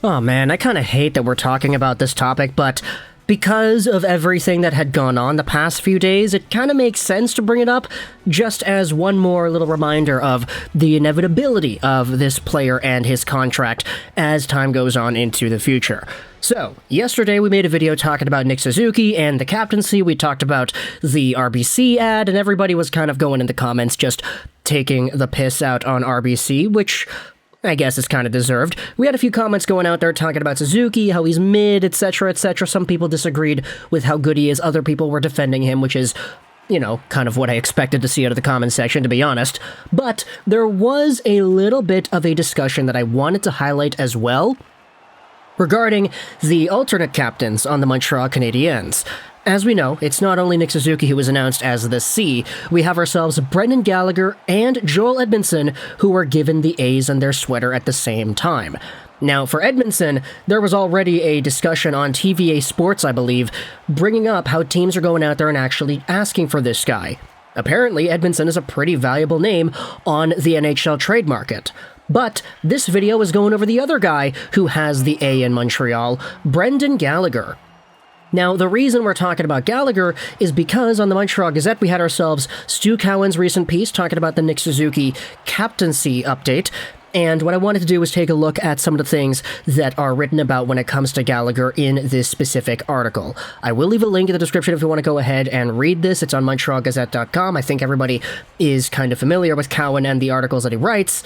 Oh man, I kind of hate that we're talking about this topic, but because of everything that had gone on the past few days, it kind of makes sense to bring it up, just as one more little reminder of the inevitability of this player and his contract as time goes on into the future. So, yesterday we made a video talking about Nick Suzuki and the captaincy. We talked about the RBC ad, and everybody was kind of going in the comments just taking the piss out on RBC, which I guess it's kind of deserved. We had a few comments going out there talking about Suzuki, how he's mid, etc., etc. Some people disagreed with how good he is. Other people were defending him, which is, kind of what I expected to see out of the comment section, to be honest. But there was a little bit of a discussion that I wanted to highlight as well regarding the alternate captains on the Montreal Canadiens. As we know, it's not only Nick Suzuki who was announced as the C, we have ourselves Brendan Gallagher and Joel Edmondson, who were given the A's on their sweater at the same time. Now, for Edmondson, there was already a discussion on TVA Sports, I believe, bringing up how teams are going out there and actually asking for this guy. Apparently, Edmondson is a pretty valuable name on the NHL trade market. But this video is going over the other guy who has the A in Montreal, Brendan Gallagher. Now, the reason we're talking about Gallagher is because on the Montreal Gazette we had ourselves Stu Cowan's recent piece talking about the Nick Suzuki captaincy update, and what I wanted to do was take a look at some of the things that are written about when it comes to Gallagher in this specific article. I will leave a link in the description if you want to go ahead and read this. It's on MontrealGazette.com. I think everybody is kind of familiar with Cowan and the articles that he writes.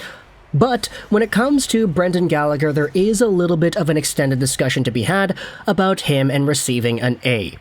But when it comes to Brendan Gallagher, there is a little bit of an extended discussion to be had about him and receiving an A.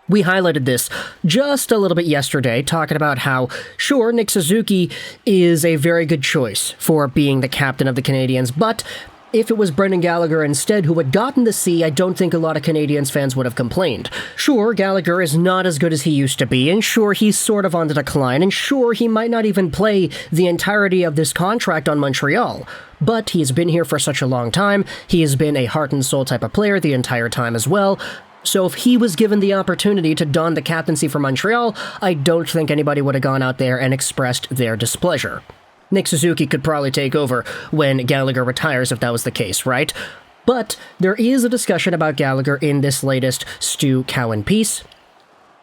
We highlighted this just a little bit yesterday, talking about how, sure, Nick Suzuki is a very good choice for being the captain of the Canadiens, but if it was Brendan Gallagher instead who had gotten the C, I don't think a lot of Canadiens fans would have complained. Sure, Gallagher is not as good as he used to be, and sure, he's sort of on the decline, and sure, he might not even play the entirety of this contract on Montreal. But he's been here for such a long time, he has been a heart and soul type of player the entire time as well. So if he was given the opportunity to don the captaincy for Montreal, I don't think anybody would have gone out there and expressed their displeasure. Nick Suzuki could probably take over when Gallagher retires if that was the case, right? But there is a discussion about Gallagher in this latest Stu Cowan piece.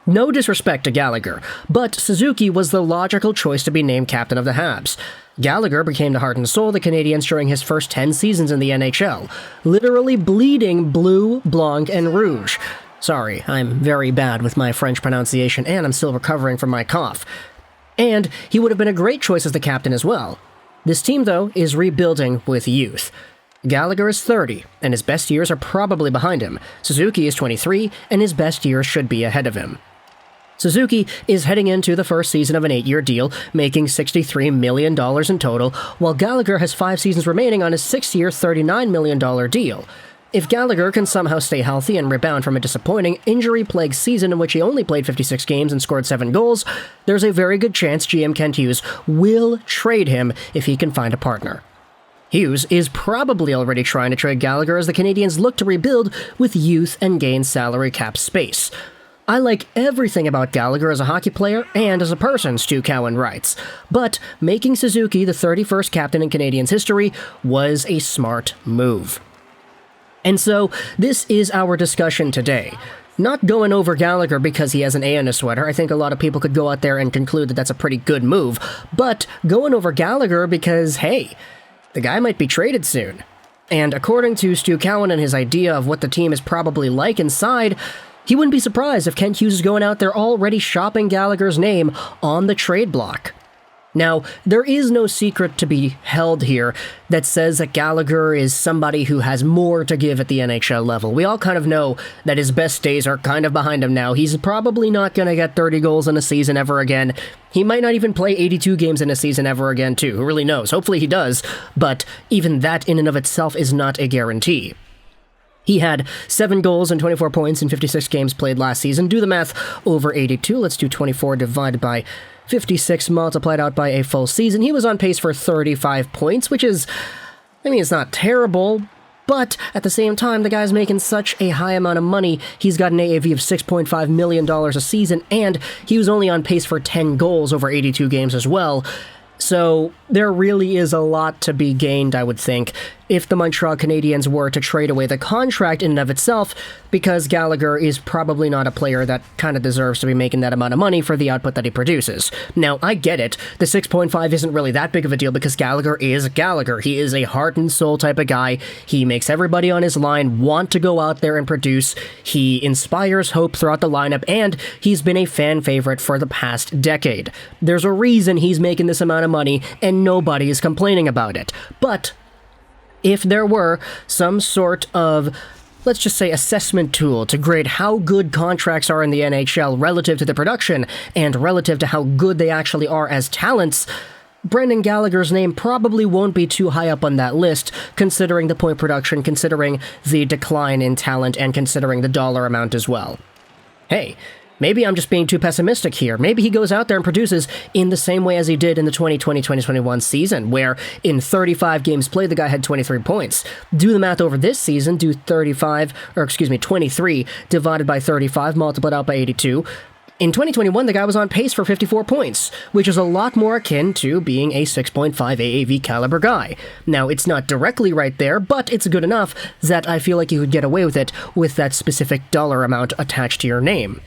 No disrespect to Gallagher, but Suzuki was the logical choice to be named captain of the Habs. Gallagher became the heart and soul of the Canadiens during his first 10 seasons in the NHL, literally bleeding blue, blanc, and rouge. Sorry, I'm very bad with my French pronunciation, and I'm still recovering from my cough. And he would have been a great choice as the captain as well. This team, though, is rebuilding with youth. Gallagher is 30, and his best years are probably behind him. Suzuki is 23, and his best years should be ahead of him. Suzuki is heading into the first season of an 8-year deal, making $63 million in total, while Gallagher has 5 seasons remaining on his 6-year, $39 million deal. If Gallagher can somehow stay healthy and rebound from a disappointing, injury-plagued season in which he only played 56 games and scored 7 goals, there's a very good chance GM Kent Hughes will trade him if he can find a partner. Hughes is probably already trying to trade Gallagher as the Canadiens look to rebuild with youth and gain salary cap space. I like everything about Gallagher as a hockey player and as a person, Stu Cowan writes, but making Suzuki the 31st captain in Canadiens history was a smart move. And so, this is our discussion today. Not going over Gallagher because he has an A on his sweater. I think a lot of people could go out there and conclude that that's a pretty good move. But going over Gallagher because, hey, the guy might be traded soon. And according to Stu Cowan and his idea of what the team is probably like inside, he wouldn't be surprised if Kent Hughes is going out there already shopping Gallagher's name on the trade block. Now, there is no secret to be held here that says that Gallagher is somebody who has more to give at the NHL level. We all kind of know that his best days are kind of behind him now. He's probably not going to get 30 goals in a season ever again. He might not even play 82 games in a season ever again, too. Who really knows? Hopefully he does, but even that in and of itself is not a guarantee. He had 7 goals and 24 points in 56 games played last season. Do the math over 82. Let's do 24 divided by 56 multiplied out by a full season. He was on pace for 35 points, which is, it's not terrible, but at the same time, the guy's making such a high amount of money. He's got an AAV of $6.5 million a season, and he was only on pace for 10 goals over 82 games as well. So there really is a lot to be gained, I would think, if the Montreal Canadiens were to trade away the contract in and of itself, because Gallagher is probably not a player that kind of deserves to be making that amount of money for the output that he produces. Now, I get it. The 6.5 isn't really that big of a deal because Gallagher is Gallagher. He is a heart and soul type of guy. He makes everybody on his line want to go out there and produce. He inspires hope throughout the lineup, and he's been a fan favorite for the past decade. There's a reason he's making this amount of money, and nobody is complaining about it. But if there were some sort of, let's just say, assessment tool to grade how good contracts are in the NHL relative to the production and relative to how good they actually are as talents, Brendan Gallagher's name probably won't be too high up on that list, considering the point production, considering the decline in talent, and considering the dollar amount as well. Hey, maybe I'm just being too pessimistic here. Maybe he goes out there and produces in the same way as he did in the 2020-2021 season, where in 35 games played, the guy had 23 points. Do the math over this season, do 23 divided by 35, multiplied out by 82. In 2021, the guy was on pace for 54 points, which is a lot more akin to being a 6.5 AAV caliber guy. Now, it's not directly right there, but it's good enough that I feel like you could get away with it with that specific dollar amount attached to your name.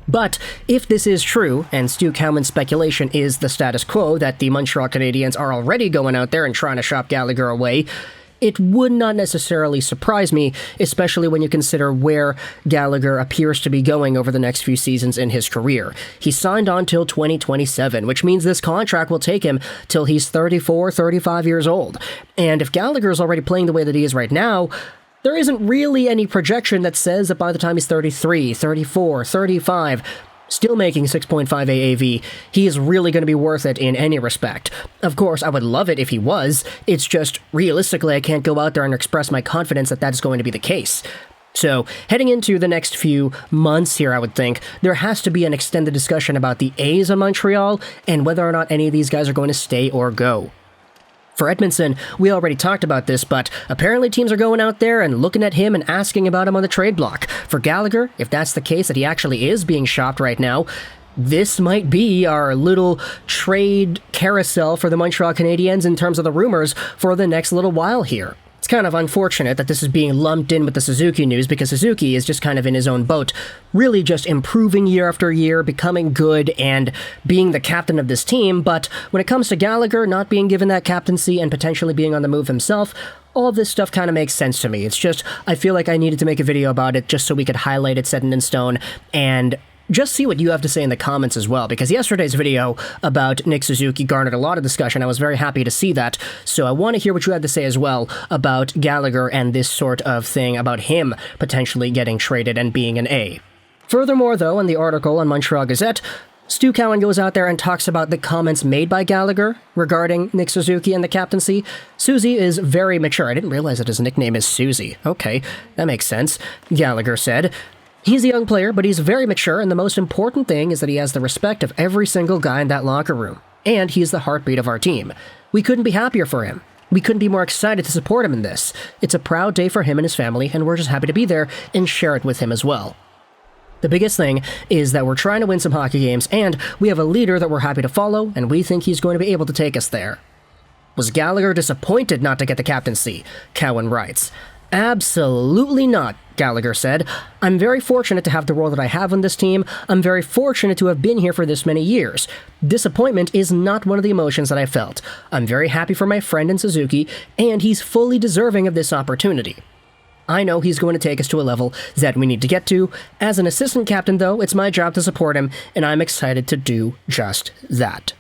But if this is true, and Stu Cowman's speculation is the status quo, that the Montreal Canadiens are already going out there and trying to shop Gallagher away, it would not necessarily surprise me, especially when you consider where Gallagher appears to be going over the next few seasons in his career. He signed on till 2027, which means this contract will take him till he's 34, 35 years old. And if Gallagher is already playing the way that he is right now, there isn't really any projection that says that by the time he's 33, 34, 35, still making 6.5 AAV, he is really going to be worth it in any respect. Of course, I would love it if he was. It's just, realistically, I can't go out there and express my confidence that that is going to be the case. So, heading into the next few months here, I would think, there has to be an extended discussion about the A's of Montreal and whether or not any of these guys are going to stay or go. For Edmondson, we already talked about this, but apparently teams are going out there and looking at him and asking about him on the trade block. For Gallagher, if that's the case, that he actually is being shopped right now, this might be our little trade carousel for the Montreal Canadiens in terms of the rumors for the next little while here. It's kind of unfortunate that this is being lumped in with the Suzuki news, because Suzuki is just kind of in his own boat, really just improving year after year, becoming good, and being the captain of this team. But when it comes to Gallagher not being given that captaincy and potentially being on the move himself, all of this stuff kind of makes sense to me. It's just, I feel like I needed to make a video about it just so we could highlight it, set it in stone, and just see what you have to say in the comments as well, because yesterday's video about Nick Suzuki garnered a lot of discussion. I was very happy to see that, so I want to hear what you have to say as well about Gallagher and this sort of thing about him potentially getting traded and being an A. Furthermore, though, in the article on Montreal Gazette, Stu Cowan goes out there and talks about the comments made by Gallagher regarding Nick Suzuki and the captaincy. Susie is very mature. I didn't realize that his nickname is Susie. Okay, that makes sense. Gallagher said, "He's a young player, but he's very mature, and the most important thing is that he has the respect of every single guy in that locker room. And he's the heartbeat of our team. We couldn't be happier for him. We couldn't be more excited to support him in this. It's a proud day for him and his family, and we're just happy to be there and share it with him as well. The biggest thing is that we're trying to win some hockey games, and we have a leader that we're happy to follow, and we think he's going to be able to take us there." Was Gallagher disappointed not to get the captaincy? Cowan writes. "Absolutely not," Gallagher said. "I'm very fortunate to have the role that I have on this team. I'm very fortunate to have been here for this many years. Disappointment is not one of the emotions that I felt. I'm very happy for my friend in Suzuki, and he's fully deserving of this opportunity. I know he's going to take us to a level that we need to get to. As an assistant captain, though, it's my job to support him, and I'm excited to do just that."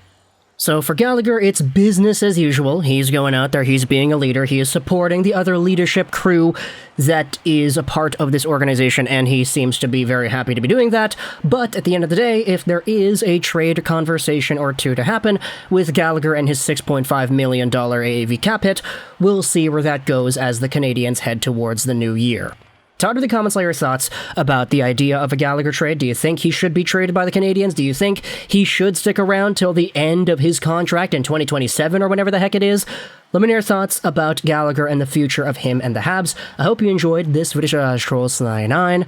So for Gallagher, it's business as usual. He's going out there, he's being a leader, he is supporting the other leadership crew that is a part of this organization, and he seems to be very happy to be doing that. But at the end of the day, if there is a trade conversation or two to happen with Gallagher and his $6.5 million AAV cap hit, we'll see where that goes as the Canadiens head towards the new year. Talk to the comments, your thoughts about the idea of a Gallagher trade. Do you think he should be traded by the Canadiens? Do you think he should stick around till the end of his contract in 2027 or whenever the heck it is? Let me know your thoughts about Gallagher and the future of him and the Habs. I hope you enjoyed this video, Trolls99,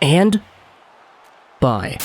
and bye.